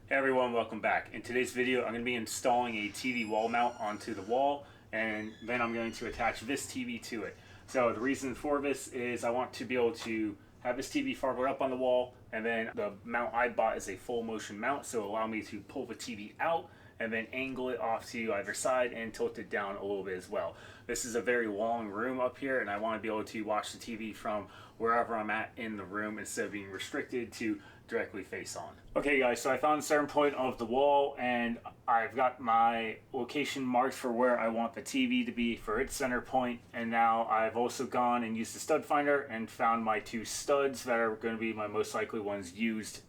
Hey everyone, welcome back. In today's video, I'm going to be installing a TV wall mount onto the wall, and then I'm going to attach this TV to it. So the reason for this is I want to be able to have this TV farther up on the wall, and then the mount I bought is a full motion mount, so allow me to pull the TV out and then angle it off to either side and tilt it down a little bit as well. This is a very long room up here, and I want to be able to watch the TV from wherever I'm at in the room instead of being restricted to directly face on. Okay guys, so I found a certain point of the wall and I've got my location marked for where I want the TV to be for its center point, and now I've also gone and used the stud finder and found my two studs that are going to be my most likely ones used.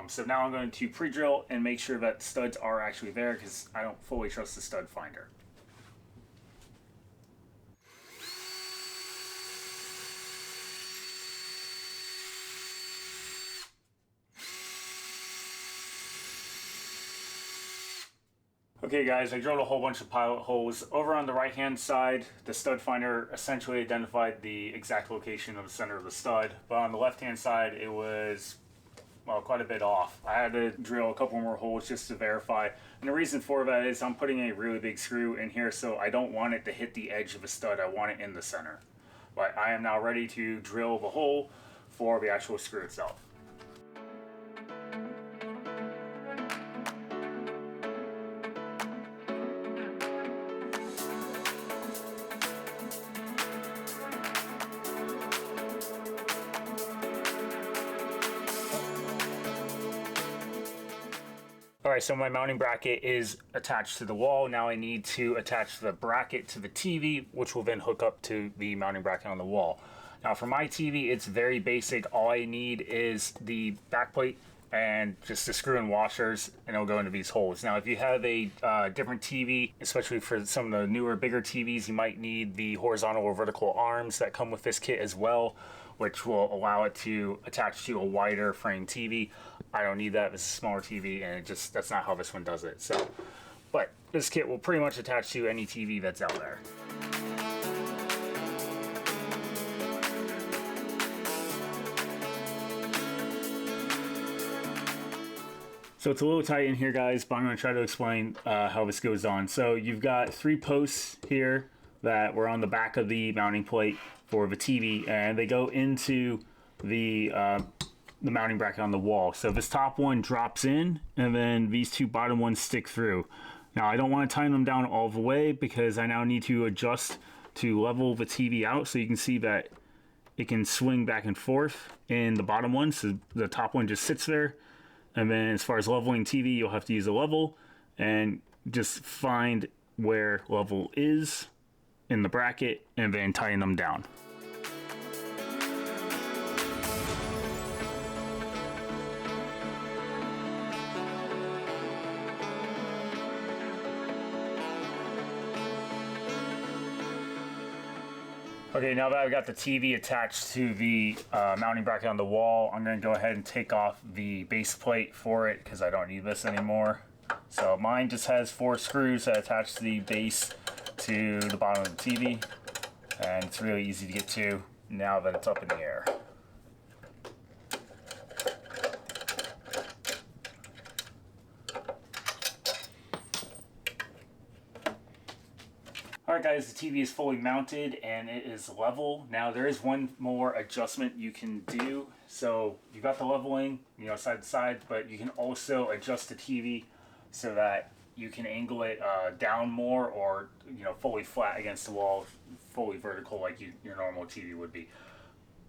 So now I'm going to pre-drill and make sure that studs are actually there because I don't fully trust the stud finder. Okay guys, I drilled a whole bunch of pilot holes. Over on the right hand side, the stud finder essentially identified the exact location of the center of the stud, but on the left hand side it was, well, quite a bit off. I had to drill a couple more holes just to verify, and the reason for that is I'm putting a really big screw in here, so I don't want it to hit the edge of a stud, I want it in the center. But I am now ready to drill the hole for the actual screw itself. Alright, so my mounting bracket is attached to the wall. Now I need to attach the bracket to the TV, which will then hook up to the mounting bracket on the wall. Now for my TV, it's very basic. All I need is the backplate and just the screw and washers, and it'll go into these holes. Now if you have a different TV, especially for some of the newer, bigger TVs, you might need the horizontal or vertical arms that come with this kit as well, which will allow it to attach to a wider frame TV. I don't need that. This is a smaller TV, and that's not how this one does it. So, but this kit will pretty much attach to any TV that's out there. So it's a little tight in here guys, but I'm going to try to explain how this goes on. So you've got 3 posts here that were on the back of the mounting plate for the TV, and they go into the mounting bracket on the wall. So this top one drops in, and then these 2 bottom ones stick through. Now I don't want to tighten them down all the way because I now need to adjust to level the TV out, so you can see that it can swing back and forth in the bottom one. So the top one just sits there. And then as far as leveling TV, you'll have to use a level and just find where level is in the bracket and then tighten them down. Okay, now that I've got the TV attached to the mounting bracket on the wall, I'm going to go ahead and take off the base plate for it because I don't need this anymore. So mine just has 4 screws that attach the base to the bottom of the TV, and it's really easy to get to now that it's up in the air. Alright guys, the TV is fully mounted and it is level. Now there is one more adjustment you can do. So you've got the leveling, side to side, but you can also adjust the TV so that you can angle it down more, or fully flat against the wall, fully vertical like your normal TV would be.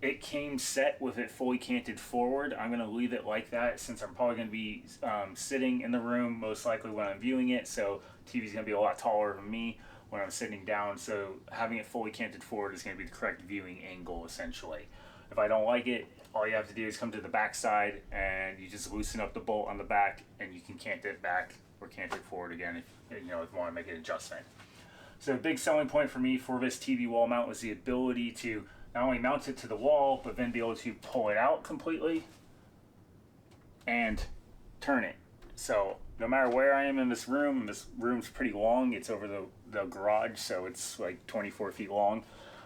It came set with it fully canted forward. I'm going to leave it like that since I'm probably going to be sitting in the room most likely when I'm viewing it, so TV's going to be a lot taller than me when I'm sitting down, so having it fully canted forward is going to be the correct viewing angle essentially. If I don't like it, all you have to do is come to the back side and you just loosen up the bolt on the back and you can cant it back or cant it forward again if you want to make an adjustment. So a big selling point for me for this TV wall mount was the ability to not only mount it to the wall, but then be able to pull it out completely and turn it. So no matter where I am in this room, and this room's pretty long, it's over the garage, so it's like 24 feet long,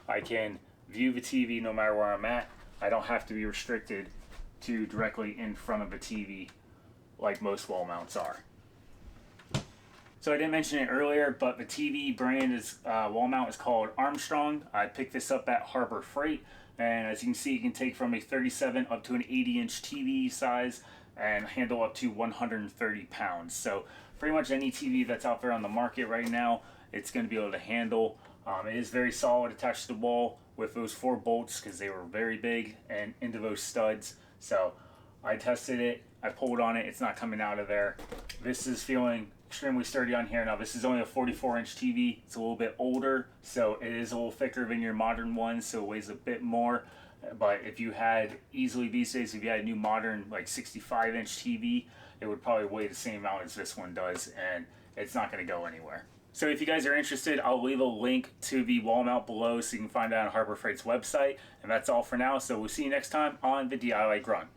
I can view the TV no matter where I'm at. I don't have to be restricted to directly in front of the TV like most wall mounts are. So I didn't mention it earlier, but the TV brand is wall mount is called Armstrong. I picked this up at Harbor Freight, and as you can see, you can take from a 37 up to an 80-inch TV size and handle up to 130 pounds. So pretty much any TV that's out there on the market right now, it's going to be able to handle. It is very solid attached to the wall with those 4 bolts because they were very big and into those studs. So I tested it, I pulled on it, it's not coming out of there. This is feeling extremely sturdy on here. Now this is only a 44-inch TV. It's a little bit older, so it is a little thicker than your modern one, so it weighs a bit more. But if you had easily these days, if you had a new modern like 65-inch TV, it would probably weigh the same amount as this one does, and it's not going to go anywhere. So if you guys are interested, I'll leave a link to the wall mount below so you can find it on Harbor Freight's website. And that's all for now, so we'll see you next time on the DIY Grunt.